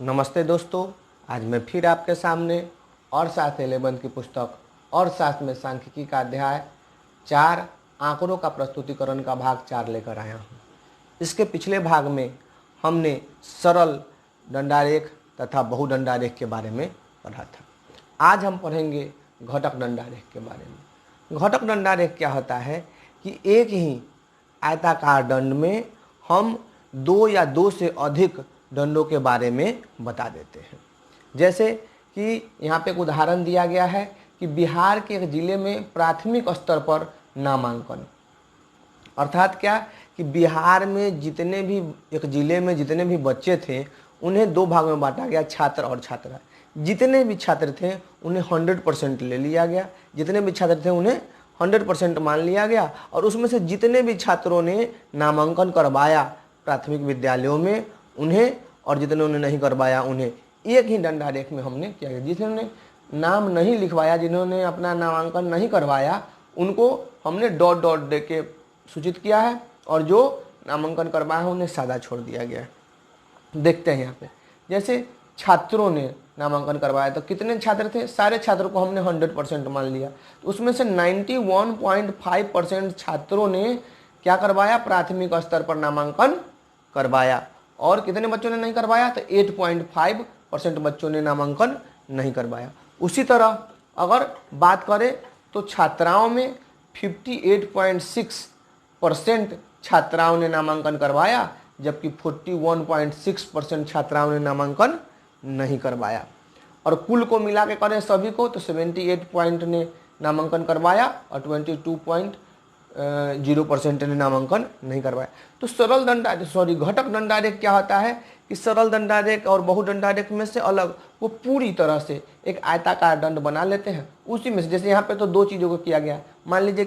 नमस्ते दोस्तों, आज मैं फिर आपके सामने और साथ 11 की पुस्तक और साथ में सांख्यिकी का अध्याय 4 आंकड़ों का प्रस्तुतिकरण का भाग 4 लेकर आया हूँ। इसके पिछले भाग में हमने सरल दंडारेख तथा बहुदंडारेख के बारे में पढ़ा था। आज हम पढ़ेंगे घटक दंडारेख के बारे में। घटक दंडारेख क्या होता है कि एक ही आयताकार दंड में हम 2 या 2 से अधिक दंडों के बारे में बता देते हैं। जैसे कि यहाँ पे एक उदाहरण दिया गया है कि बिहार के एक ज़िले में प्राथमिक स्तर पर नामांकन, अर्थात क्या कि बिहार में जितने भी एक ज़िले में जितने भी बच्चे थे उन्हें 2 भाग में बांटा गया, छात्र और छात्रा। जितने भी छात्र थे उन्हें 100% ले लिया गया, जितने भी छात्र थे उन्हें 100% मान लिया गया और उसमें से जितने भी छात्रों ने नामांकन करवाया प्राथमिक विद्यालयों में उन्हें, और जितने ने नहीं करवाया उन्हें एक ही दंडारेख में हमने किया गया। जिन्होंने नाम नहीं लिखवाया, जिन्होंने अपना नामांकन नहीं करवाया, उनको हमने डॉट डॉट दे के सूचित किया है और जो नामांकन करवाया है उन्हें सादा छोड़ दिया गया है। देखते हैं यहाँ पे, जैसे छात्रों ने नामांकन करवाया तो कितने छात्र थे? सारे छात्रों को हमने 100% मान लिया। तो उसमें से 91.5% छात्रों ने क्या करवाया? प्राथमिक स्तर पर नामांकन करवाया। और कितने बच्चों ने नहीं करवाया? तो 8.5% बच्चों ने नामांकन नहीं करवाया। उसी तरह अगर बात करें तो छात्राओं में 58.6% छात्राओं ने नामांकन करवाया, जबकि 41.6% छात्राओं ने नामांकन नहीं करवाया। और कुल को मिला के करें सभी को तो 78 ने नामांकन करवाया और 22.0% ने नामांकन नहीं करवाया। तो घटक दंडारेख क्या होता है कि सरल दंडारेख और बहुदंडारेख में से अलग वो पूरी तरह से एक आयताकार दंड बना लेते हैं। उसी में से जैसे यहाँ पे तो 2 चीज़ों को किया गया। मान लीजिए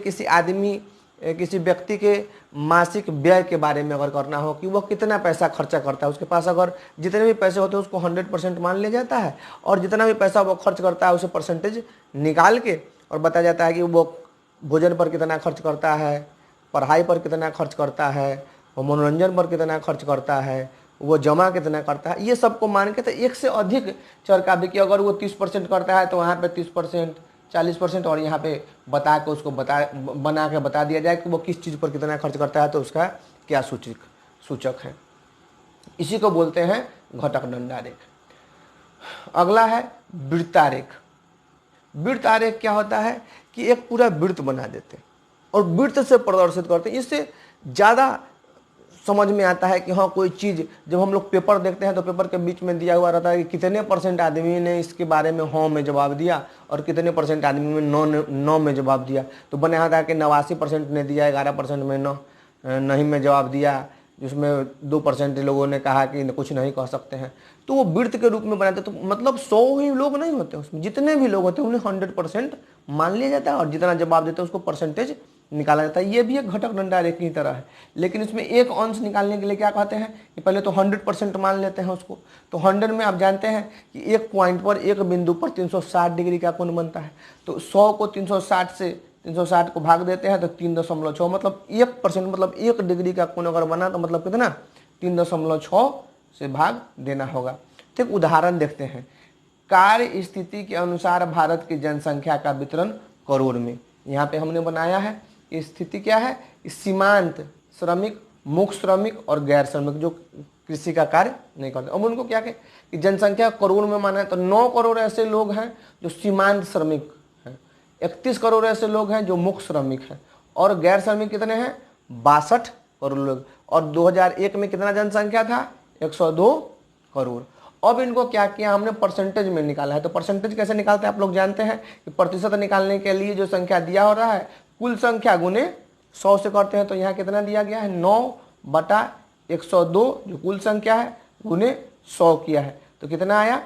किसी व्यक्ति के मासिक व्यय के बारे में अगर करना हो कि वह कितना पैसा खर्चा करता है, उसके पास अगर जितने भी पैसे होते हैं उसको 100% मान लिया जाता है और जितना भी पैसा वो खर्च करता है उसे परसेंटेज निकाल के और बताया जाता है कि वो भोजन पर कितना खर्च करता है, पढ़ाई पर कितना खर्च करता है, वो मनोरंजन पर कितना खर्च करता है, वो जमा कितना करता है। ये सबको मान के तो एक से अधिक चर का भी कि अगर वो 30% करता है तो वहाँ पे 30%, 40% और यहाँ पे बता के उसको बना के बता दिया जाए कि वो किस चीज़ पर कितना खर्च करता है तो उसका क्या सूचक है। इसी को बोलते हैं घटक दंडारेख। अगला है वृत्तारेख। वृत्तारेख क्या होता है कि एक पूरा वृत्त बना देते हैं और वृत्त से प्रदर्शित करते हैं। इससे ज़्यादा समझ में आता है कि हाँ कोई चीज़, जब हम लोग पेपर देखते हैं तो पेपर के बीच में दिया हुआ रहता है कि कितने % आदमी ने इसके बारे में हाँ में जवाब दिया और कितने % आदमी में नो में जवाब दिया। तो बना था कि 89% ने दिया, 11% में नहीं में जवाब दिया, जिसमें 2% लोगों ने कहा कि कुछ नहीं कह सकते हैं। तो वो वृत्त के रूप में बनाते, तो मतलब 100 ही लोग नहीं होते उसमें, जितने भी लोग होते हैं उन्हें 100% मान लिया जाता है और जितना जवाब देते हैं उसको परसेंटेज निकाला जाता है। ये भी एक घटक दंडारेख की तरह है, लेकिन इसमें एक अंश निकालने के लिए क्या कहते हैं कि पहले तो 100% मान लेते हैं उसको। तो 100 में आप जानते हैं कि एक पॉइंट पर, एक बिंदु पर 360 डिग्री का कोण बनता है। तो 100 को 360 को भाग देते हैं तो 3.6, मतलब 1%, मतलब 1 डिग्री का कोण अगर बना तो मतलब कितना? 3.6 से भाग देना होगा। तो एक उदाहरण देखते हैं। कार्य स्थिति के अनुसार भारत की जनसंख्या का वितरण करोड़ में। यहाँ पे हमने बनाया है स्थिति क्या है? सीमांत श्रमिक, मुख्य श्रमिक और गैर श्रमिक जो कृषि का कार्य नहीं करते। अब उनको क्या कहें कि जनसंख्या करोड़ में माना है तो 9 करोड़ ऐसे लोग हैं जो सीमांत श्रमिक हैं, 31 करोड़ ऐसे लोग हैं जो मुख्य श्रमिक हैं और गैर श्रमिक कितने हैं? 62 करोड़ लोग। और 2001 में कितना जनसंख्या था? 102 करोड़। अब इनको क्या किया हमने? परसेंटेज में निकाला है। तो परसेंटेज कैसे निकालते हैं आप लोग जानते हैं कि प्रतिशत निकालने के लिए जो संख्या दिया हो रहा है कुल संख्या गुने 100 से करते हैं। तो यहाँ कितना दिया गया है? 9/102 जो कुल संख्या है गुने 100 किया है। तो कितना आया?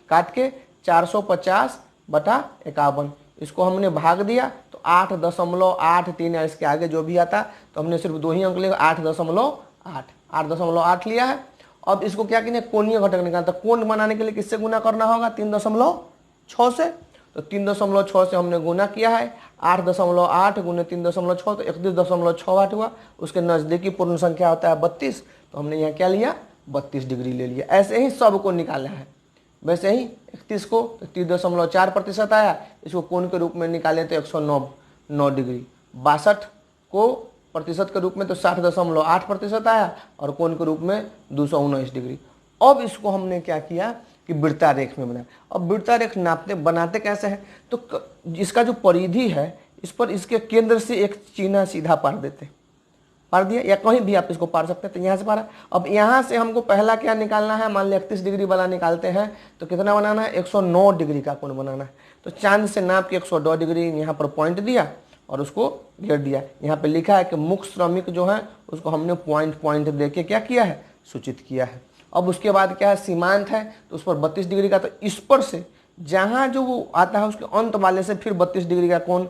काट के 450/51। इसको हमने भाग दिया तो 8.83 या इसके आगे जो भी आता तो हमने सिर्फ 2 ही अंक लिया, 8.8 लिया है। अब इसको क्या किया? कोणीय घटक निकालता। कोण बनाने के लिए किससे गुना करना होगा? 3.6 से। तो 3.6 से हमने गुना किया है। 8.8 गुने 3.6 तो 31.68 हुआ। उसके नज़दीकी पूर्ण संख्या होता है 32, तो हमने यहाँ क्या लिया? 32 डिग्री ले लिया। ऐसे ही सब को निकाला है। वैसे ही 31 को 31.4% आया, इसको कोण के रूप में निकाले तो 109 डिग्री। 62 को प्रतिशत के रूप में तो 60.8% आया और कोण के रूप में 219 डिग्री। अब इसको हमने क्या किया कि वृत्तारेख में बनाया। अब वृत्तारेख बनाते कैसे हैं, तो इसका जो परिधि है इस पर इसके केंद्र से एक चिन्ह सीधा पार देते हैं, पार दिया, या कहीं भी आप इसको पार सकते हैं। तो यहाँ से पारा। अब यहाँ से हमको पहला क्या निकालना है, मान लिया 31 डिग्री वाला निकालते हैं तो कितना बनाना है, 109 डिग्री का कोण बनाना है। तो चांद से नाप के 109 डिग्री यहाँ पर पॉइंट दिया और उसको घेर दिया। यहाँ पे लिखा है कि मुख्य श्रमिक जो है उसको हमने पॉइंट दे के क्या किया है, सूचित किया है। अब उसके बाद क्या है, सीमांत है तो उस पर 32 डिग्री का, तो इस पर से जहाँ जो वो आता है उसके अंत वाले से फिर 32 डिग्री का कोण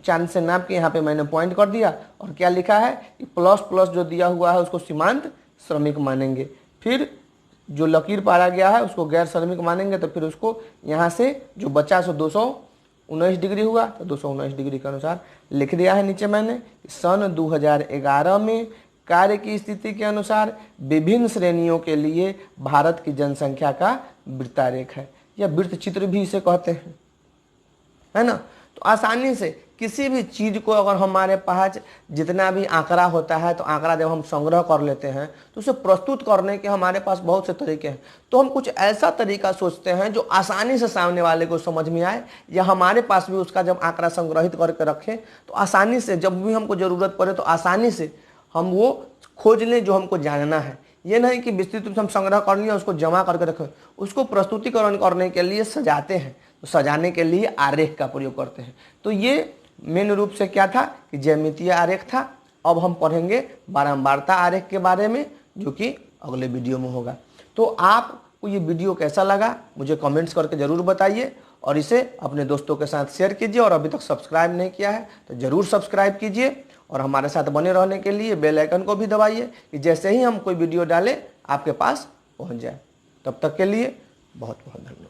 चांद से नाप के यहाँ पे मैंने पॉइंट कर दिया। और क्या लिखा है कि प्लस प्लस जो दिया हुआ है उसको सीमांत श्रमिक मानेंगे, फिर जो लकीर पारा गया है उसको गैर श्रमिक मानेंगे। तो फिर उसको यहाँ से जो बचा सो 219 डिग्री हुआ, तो 219 डिग्री के अनुसार लिख दिया है नीचे मैंने। सन 2011 में कार्य की स्थिति के अनुसार विभिन्न श्रेणियों के लिए भारत की जनसंख्या का वृत्तारेख है, या वृत्त चित्र भी इसे कहते हैं, है ना। तो आसानी से किसी भी चीज़ को अगर हमारे पास जितना भी आंकड़ा होता है, तो आंकड़ा जब हम संग्रह कर लेते हैं तो उसे प्रस्तुत करने के हमारे पास बहुत से तरीके हैं। तो हम कुछ ऐसा तरीका सोचते हैं जो आसानी से सामने वाले को समझ में आए, या हमारे पास भी उसका जब आंकड़ा संग्रहित करके रखें तो आसानी से जब भी हमको ज़रूरत पड़े तो आसानी से हम वो खोज लें जो हमको जानना है। ये नहीं कि विस्तृत रूप से हम संग्रह कर लिए उसको जमा करके रखें, उसको प्रस्तुतिकरण करने के लिए सजाते हैं, तो सजाने के लिए आरेख का प्रयोग करते हैं। तो ये मेन रूप से क्या था कि ज्यामितीय आरेख था। अब हम पढ़ेंगे बारंबारता आरेख के बारे में, जो कि अगले वीडियो में होगा। तो आपको ये वीडियो कैसा लगा मुझे कमेंट्स करके ज़रूर बताइए, और इसे अपने दोस्तों के साथ शेयर कीजिए, और अभी तक सब्सक्राइब नहीं किया है तो ज़रूर सब्सक्राइब कीजिए, और हमारे साथ बने रहने के लिए बेल आइकन को भी दबाइए कि जैसे ही हम कोई वीडियो डालें आपके पास पहुंच जाए। तब तक के लिए बहुत बहुत धन्यवाद।